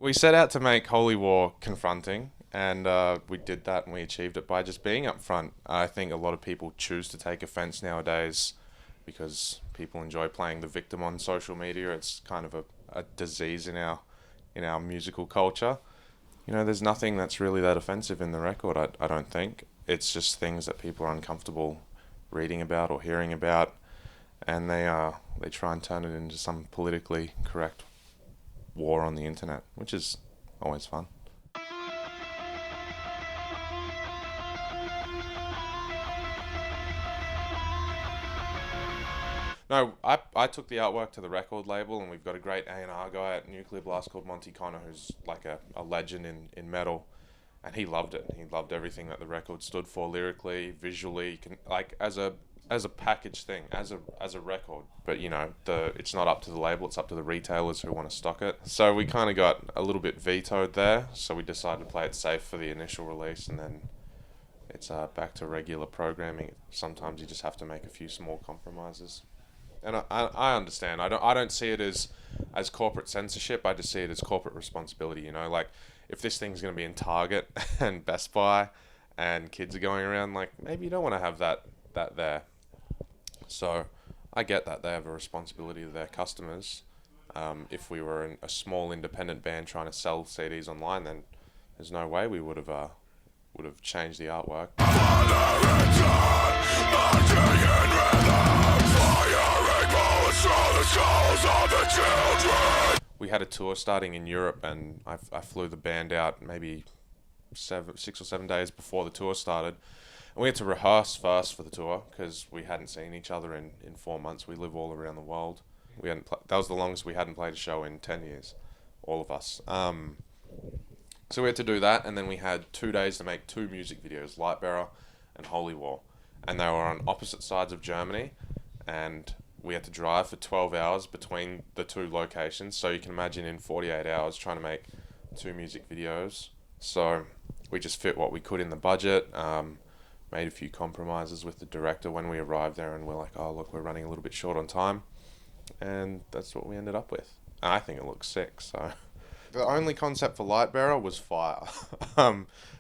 We set out to make Holy War confronting, and we did that and we achieved it by just being upfront. I think a lot of people choose to take offense nowadays because people enjoy playing the victim on social media. It's kind of a disease in our musical culture. You know, there's nothing that's really that offensive in the record, I don't think. It's just things that people are uncomfortable reading about or hearing about, and they try and turn it into some politically correct war on the internet, which is always fun. No, I took the artwork to the record label, and we've got a great A&R guy at Nuclear Blast called Monty Connor, who's like a legend in metal, and he loved it. He loved everything that the record stood for lyrically, visually, like as a package thing, as a record. But you know, it's not up to the label; it's up to the retailers who want to stock it. So we kind of got a little bit vetoed there. So we decided to play it safe for the initial release, and then it's back to regular programming. Sometimes you just have to make a few small compromises. And I understand. I don't see it as corporate censorship. I just see it as corporate responsibility. You know, like if this thing's going to be in Target and Best Buy, and kids are going around, like maybe you don't want to have that there. So I get that they have a responsibility to their customers. If we were a small independent band trying to sell CDs online, then there's no way we would have changed the artwork. We had a tour starting in Europe, and I flew the band out maybe 6 or 7 days before the tour started. And we had to rehearse first for the tour because we hadn't seen each other in 4 months. We live all around the world. That was the longest we hadn't played a show in 10 years, all of us. So we had to do that, and then we had 2 days to make 2 music videos, Lightbearer and Holy War. And they were on opposite sides of Germany, and we had to drive for 12 hours between the 2 locations. So you can imagine in 48 hours trying to make 2 music videos. So we just fit what we could in the budget, made a few compromises with the director when we arrived there, and we're like, oh look, we're running a little bit short on time. And that's what we ended up with. And I think it looks sick, so... The only concept for Lightbearer was fire.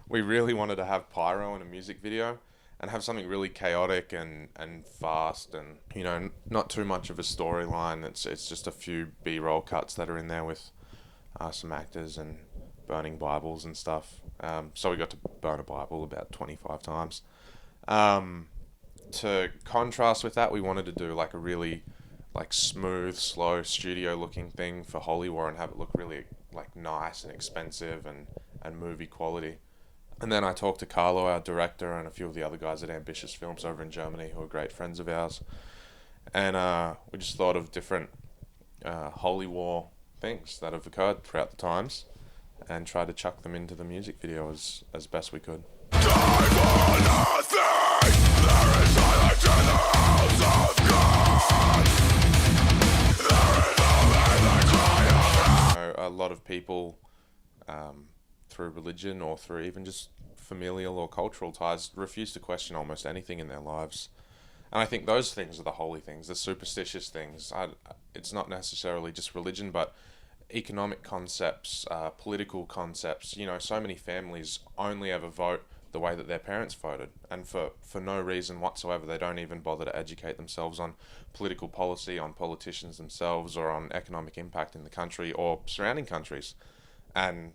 We really wanted to have pyro in a music video and have something really chaotic and fast, and you know, not too much of a storyline. It's just a few B-roll cuts that are in there with some actors and burning Bibles and stuff. So we got to burn a Bible about 25 times. To contrast with that, we wanted to do like a really like smooth, slow, studio-looking thing for Holy War and have it look really like nice and expensive and movie quality. And then I talked to Carlo, our director, and a few of the other guys at Ambitious.films over in Germany who are great friends of ours. And we just thought of different Holy War things that have occurred throughout the times and tried to chuck them into the music video as best we could. A lot of people, through religion or through even just familial or cultural ties, refuse to question almost anything in their lives. And I think those things are the holy things, the superstitious things. It's not necessarily just religion, but economic concepts, political concepts. You know, so many families only ever vote the way that their parents voted, and for no reason whatsoever. They don't even bother to educate themselves on political policy, on politicians themselves, or on economic impact in the country or surrounding countries. And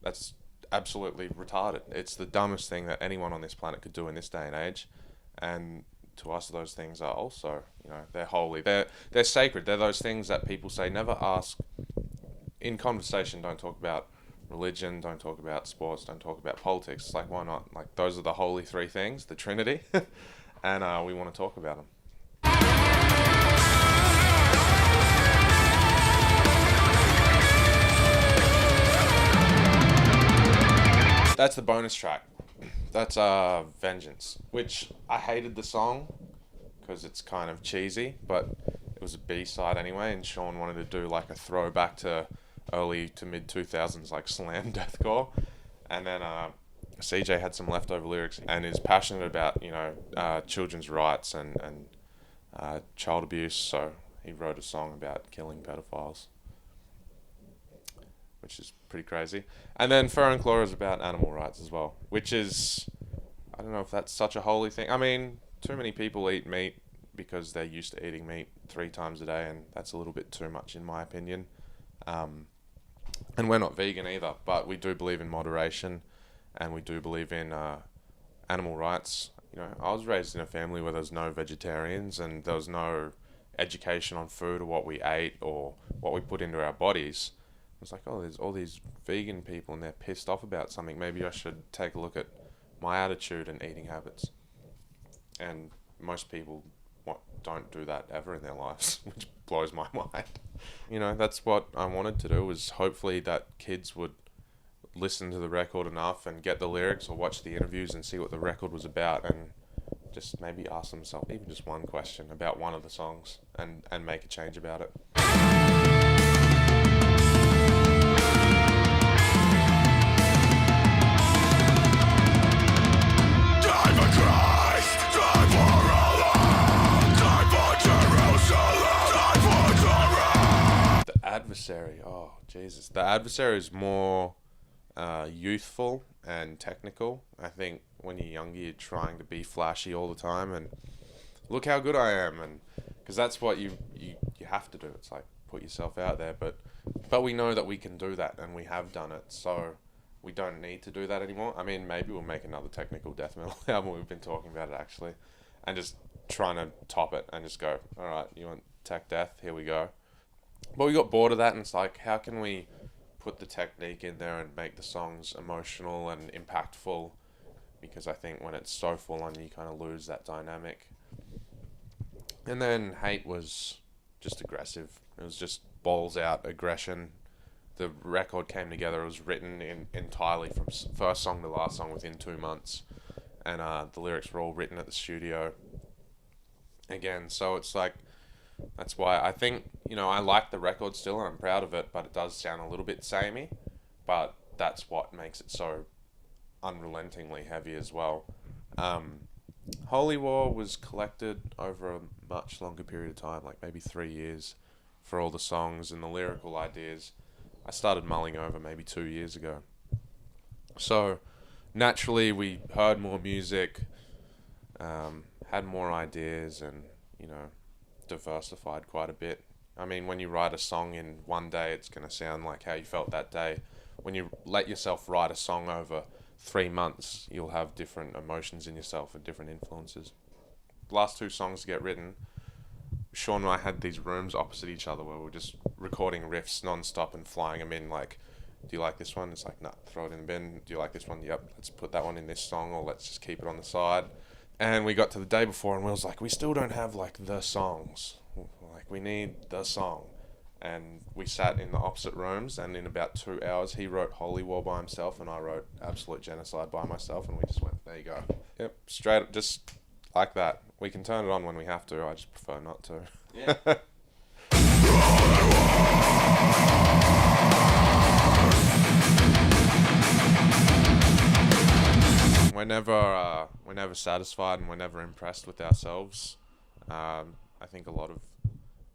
that's absolutely retarded. It's the dumbest thing that anyone on this planet could do in this day and age. And to us, those things are also, you know, they're holy. They're sacred. They're those things that people say never ask in conversation. Don't talk about religion, don't talk about sports, don't talk about politics. It's like, why not? Like, those are the holy 3 things, the Trinity, and we want to talk about them. That's the bonus track. That's Vengeance, which I hated the song because it's kind of cheesy, but it was a B-side anyway, and Sean wanted to do like a throwback to early to mid 2000s like slam deathcore, and then CJ had some leftover lyrics and is passionate about, you know, children's rights and child abuse, so he wrote a song about killing pedophiles, which is pretty crazy. And then Fur and Claw is about animal rights as well, which is, I don't know if that's such a holy thing. I mean, too many people eat meat because they're used to eating meat 3 times a day, and that's a little bit too much in my opinion. And we're not vegan either, but we do believe in moderation, and we do believe in animal rights. You know, I was raised in a family where there's no vegetarians and there was no education on food or what we ate or what we put into our bodies. It's like, oh, there's all these vegan people and they're pissed off about something. Maybe I should take a look at my attitude and eating habits. And most people don't do that ever in their lives, which blows my mind. You know, that's what I wanted to do, was hopefully that kids would listen to the record enough and get the lyrics or watch the interviews and see what the record was about, and just maybe ask themselves even just one question about one of the songs and make a change about it. Adversary, oh Jesus, the Adversary is more youthful and technical. I think when you're younger, you're trying to be flashy all the time and look how good I am, and because that's what you have to do. It's like put yourself out there, but we know that we can do that and we have done it, so we don't need to do that anymore. I mean, maybe we'll make another technical death metal album. We've been talking about it actually, and just trying to top it and just go, all right, you want tech death? Here we go. But we got bored of that, and it's like, how can we put the technique in there and make the songs emotional and impactful? Because I think when it's so full on, you kind of lose that dynamic. And then Hate was just aggressive. It was just balls out aggression. The record came together. It was written entirely from first song to last song within 2 months. And the lyrics were all written at the studio again. So it's like, that's why I think, you know, I like the record still and I'm proud of it, but it does sound a little bit samey. But that's what makes it so unrelentingly heavy as well. Holy War was collected over a much longer period of time, like maybe 3 years, for all the songs and the lyrical ideas. I started mulling over maybe 2 years ago. So naturally we heard more music, had more ideas, and, you know, diversified quite a bit. I mean, when you write a song in one day, it's going to sound like how you felt that day. When you let yourself write a song over 3 months, you'll have different emotions in yourself and different influences. The last 2 songs to get written, Sean and I had these rooms opposite each other where we were just recording riffs non-stop and flying them in, like, do you like this one? It's like, nah, throw it in the bin. Do you like this one? Yep, let's put that one in this song, or let's just keep it on the side. And we got to the day before and we was like, we still don't have like the songs. Like, we need the song. And we sat in the opposite rooms, and in about 2 hours he wrote Holy War by himself and I wrote Absolute Genocide by myself, and we just went, there you go. Yep, straight, just like that. We can turn it on when we have to, I just prefer not to. Yeah. We're never satisfied, and we're never impressed with ourselves. I think a lot of,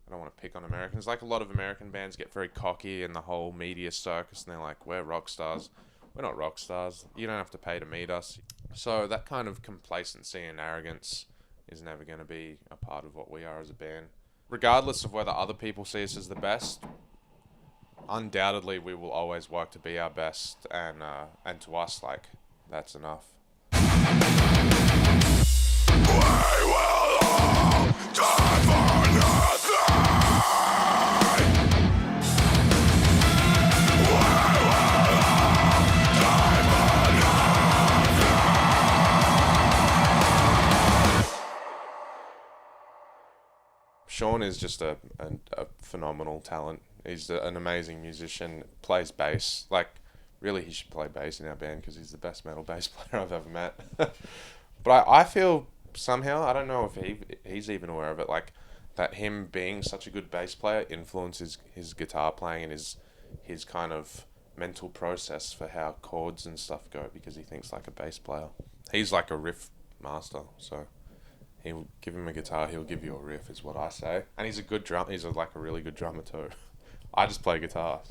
I don't want to pick on Americans, like a lot of American bands get very cocky in the whole media circus, and they're like, we're rock stars. We're not rock stars. You don't have to pay to meet us. So that kind of complacency and arrogance is never going to be a part of what we are as a band. Regardless of whether other people see us as the best, undoubtedly we will always work to be our best, and to us, like, that's enough. Sean is just a phenomenal talent. He's an amazing musician, plays bass. Like, really, he should play bass in our band because he's the best metal bass player I've ever met. But I feel somehow, I don't know if he's even aware of it, like, that him being such a good bass player influences his guitar playing and his kind of mental process for how chords and stuff go, because he thinks like a bass player. He's like a riff master, so he'll give him a guitar, he'll give you a riff, is what I say. And he's a good drum. He's like a really good drummer too. I just play guitar.